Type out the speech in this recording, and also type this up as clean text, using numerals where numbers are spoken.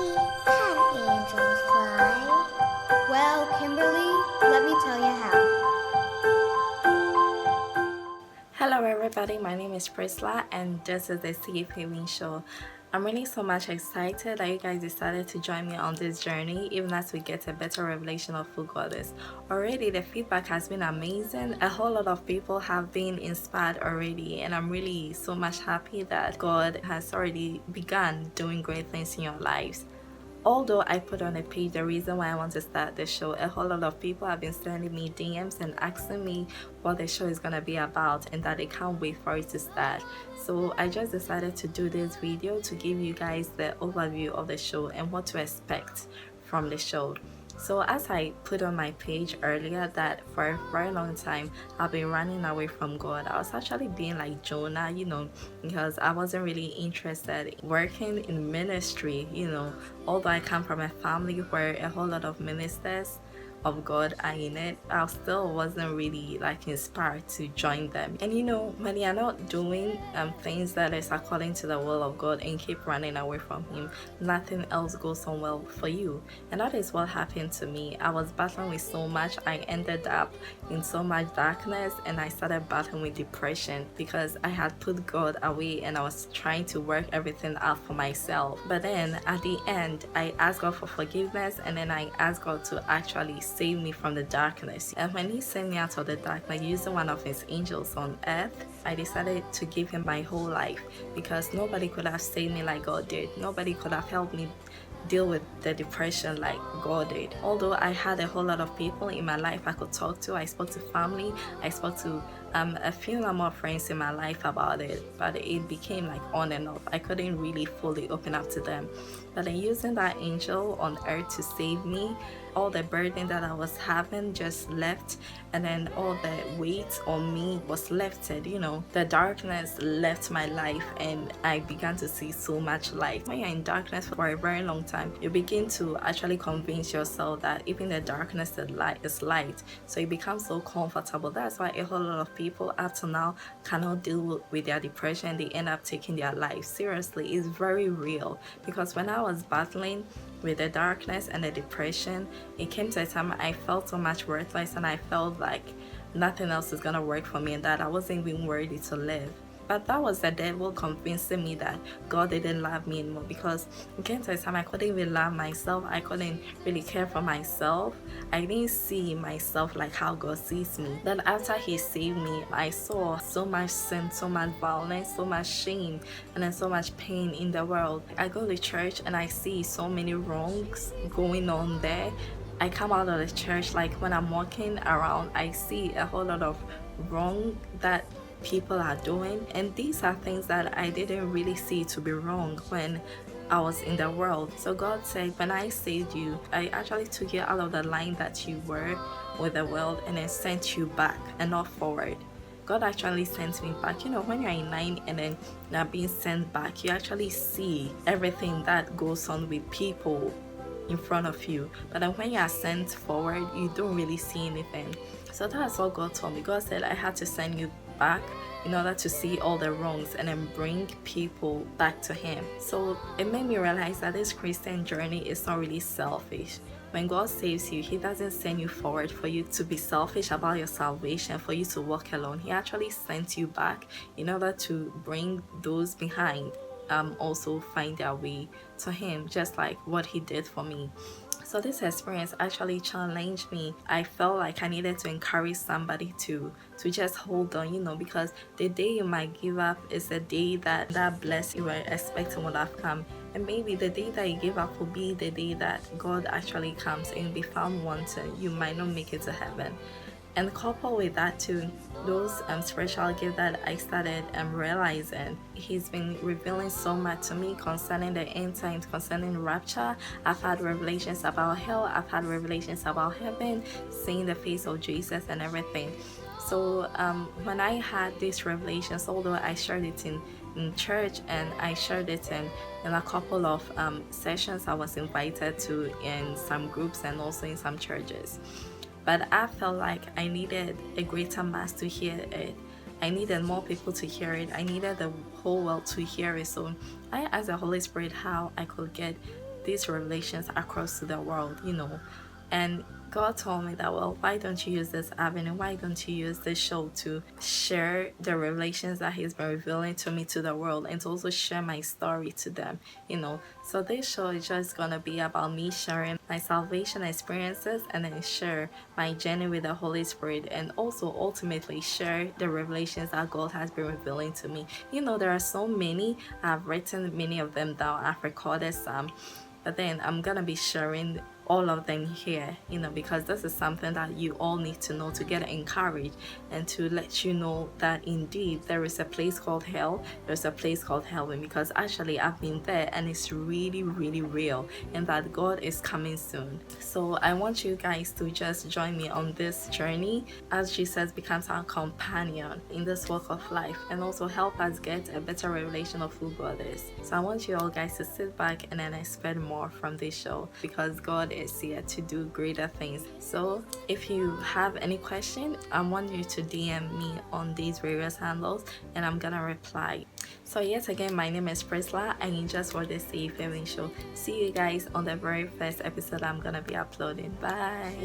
Can angels fly? Well, Kimberly, let me tell you how. Hello everybody, my name is Priscilla and this is the Safe Haven show. I'm really so much excited that you guys decided to join me on this journey even as we get a better revelation of who God is. Already the feedback has been amazing. A whole lot of people have been inspired already and I'm really so much happy that God has already begun doing great things in your lives. Although I put on a page the reason why I want to start the show, a whole lot of people have been sending me DMs and asking me what the show is going to be about and that they can't wait for it to start. So I just decided to do this video to give you guys the overview of the show and what to expect from the show. So as I put on my page earlier that for a very long time I've been running away from God. I was actually being like Jonah, because I wasn't really interested in working in ministry, although I come from a family where a whole lot of ministers of God are in it. I still wasn't really like inspired to join them. And when you're not doing things that is according to the will of God and keep running away from Him, nothing else goes on well for you. And that is what happened to me. I was battling with so much. I ended up in so much darkness and I started battling with depression because I had put God away and I was trying to work everything out for myself. But then at the end, I asked God for forgiveness and then I asked God to actually save me from the darkness. And when He sent me out of the darkness using one of His angels on earth, I decided to give Him my whole life because nobody could have saved me like God did. Nobody could have helped me deal with the depression like God did. Although I had a whole lot of people in my life I could talk to, I spoke to family, I spoke to a few more friends in my life about it, but it became like on and off. I couldn't really fully open up to them. But then using that angel on earth to save me, all the burden that I was having just left, and then all the weight on me was lifted. The darkness left my life and I began to see so much light. When you're in darkness for a very long time, you begin to actually convince yourself that even the darkness is light, so you become so comfortable. That's why a whole lot of people up to now cannot deal with their depression. They end up taking their life. Seriously, it's very real, because when I was battling with the darkness and the depression, it came to a time I felt so much worthless and I felt like nothing else is gonna work for me and that I wasn't even worthy to live. But that was the devil convincing me that God didn't love me anymore, because it came to a time I couldn't even love myself. I couldn't really care for myself. I didn't see myself like how God sees me. Then after He saved me, I saw so much sin, so much violence, so much shame, and then so much pain in the world. I go to church and I see so many wrongs going on there. I come out of the church, like when I'm walking around, I see a whole lot of wrong that people are doing, and these are things that I didn't really see to be wrong when I was in the world. So God said, when I saved you, I actually took you out of the line that you were with the world and then sent you back and not forward. God actually sent me back. When you're in line and then you're being sent back, you actually see everything that goes on with people in front of you, but then when you are sent forward, you don't really see anything. So that's what God told me. God said I had to send you back in order to see all the wrongs and then bring people back to Him. So it made me realize that this Christian journey is not really selfish. When God saves you, He doesn't send you forward for you to be selfish about your salvation, for you to walk alone. He actually sent you back in order to bring those behind also find their way to Him, just like what He did for me. So this experience actually challenged me. I felt like I needed to encourage somebody to just hold on, because the day you might give up is the day that blessing you were expecting will have come. And maybe the day that you give up will be the day that God actually comes and be found wanting. You might not make it to heaven. And coupled with that too, those spiritual gifts that I started realizing, He's been revealing so much to me concerning the end times, concerning rapture. I've had revelations about hell, I've had revelations about heaven, seeing the face of Jesus and everything. So when I had these revelations, although I shared it in church and I shared it in a couple of sessions I was invited to in some groups and also in some churches, but I felt like I needed a greater mass to hear it. I needed more people to hear it. I needed the whole world to hear it. So I asked the Holy Spirit how I could get these revelations across to the world, and God told me that, well, why don't you use this avenue? Why don't you use this show to share the revelations that He's been revealing to me to the world, and to also share my story to them, So this show is just gonna be about me sharing my salvation experiences, and then share my journey with the Holy Spirit, and also ultimately share the revelations that God has been revealing to me. There are so many. I've written many of them down. I've recorded some. But then I'm gonna be sharing all of them here, because this is something that you all need to know to get encouraged, and to let you know that indeed there is a place called hell, there's a place called heaven, because actually I've been there, and it's really, really real, and that God is coming soon. So I want you guys to just join me on this journey as Jesus becomes our companion in this walk of life, and also help us get a better revelation of who God is. So I want you all guys to sit back and then expect more from this show, because God is here to do greater things. So if you have any question, I want you to DM me on these various handles, and I'm gonna reply. So yet again, my name is Priscilla, and you just watched the Safe Haven show. See you guys on the very first episode I'm gonna be uploading. Bye.